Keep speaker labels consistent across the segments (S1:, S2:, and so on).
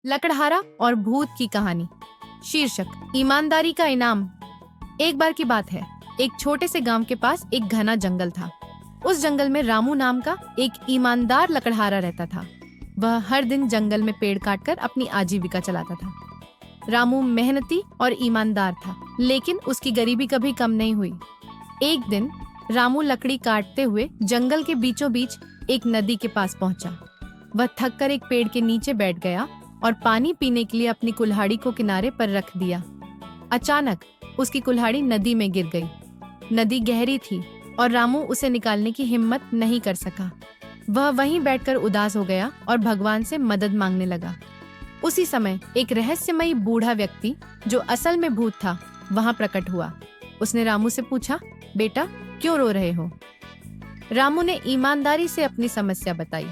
S1: लकड़हारा और भूत की कहानी। शीर्षक ईमानदारी का इनाम। एक बार की बात है, एक छोटे से गांव के पास एक घना जंगल था। उस जंगल में रामू नाम का एक ईमानदार लकड़हारा रहता था। वह हर दिन जंगल में पेड़ काटकर अपनी आजीविका चलाता था। रामू मेहनती और ईमानदार था, लेकिन उसकी गरीबी कभी कम नहीं हुई। एक दिन रामू लकड़ी काटते हुए जंगल के बीचों बीच एक नदी के पास पहुंचा। वह थककर एक पेड़ के नीचे बैठ गया और पानी पीने के लिए अपनी कुल्हाड़ी को किनारे पर रख दिया। अचानक उसकी कुल्हाड़ी नदी में गिर गई। नदी गहरी थी और रामू उसे निकालने की हिम्मत नहीं कर सका। वह वहीं बैठकर उदास हो गया और भगवान से मदद मांगने लगा। उसी समय एक रहस्यमयी बूढ़ा व्यक्ति, जो असल में भूत था, वहां प्रकट हुआ। उसने रामू से पूछा, बेटा, क्यों रो रहे हो? रामू ने ईमानदारी से अपनी समस्या बताई।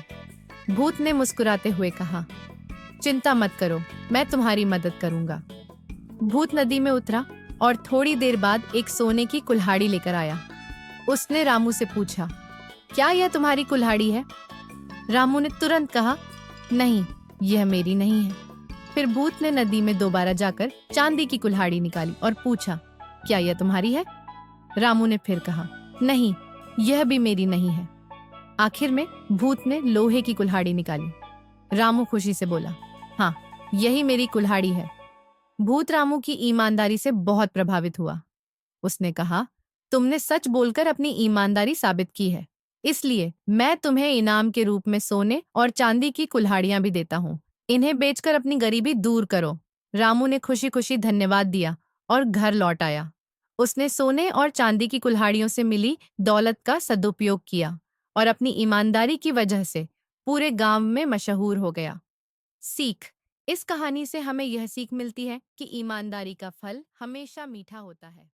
S1: भूत ने मुस्कुराते हुए कहा, चिंता मत करो, मैं तुम्हारी मदद करूंगा। भूत नदी में उतरा और थोड़ी देर बाद एक सोने की कुल्हाड़ी लेकर आया। उसने रामू से पूछा, क्या यह तुम्हारी कुल्हाड़ी है? रामू ने तुरंत कहा, नहीं, यह मेरी नहीं है। फिर भूत ने नदी में दोबारा जाकर चांदी की कुल्हाड़ी निकाली और पूछा, क्या यह तुम्हारी है? रामू ने फिर कहा, नहीं, यह भी मेरी नहीं है। आखिर में भूत ने लोहे की कुल्हाड़ी निकाली। रामू खुशी से बोला, हाँ, यही मेरी कुल्हाड़ी है। भूत रामू की ईमानदारी से बहुत प्रभावित हुआ। उसने कहा, तुमने सच बोलकर अपनी ईमानदारी साबित की है, इसलिए मैं तुम्हें इनाम के रूप में सोने और चांदी की कुल्हाड़ियां भी देता हूँ। इन्हें बेचकर अपनी गरीबी दूर करो। रामू ने खुशी खुशी धन्यवाद दिया और घर लौट आया। उसने सोने और चांदी की कुल्हाड़ियों से मिली दौलत का सदुपयोग किया और अपनी ईमानदारी की वजह से पूरे गांव में मशहूर हो गया। सीख। इस कहानी से हमें यह सीख मिलती है कि ईमानदारी का फल हमेशा मीठा होता है।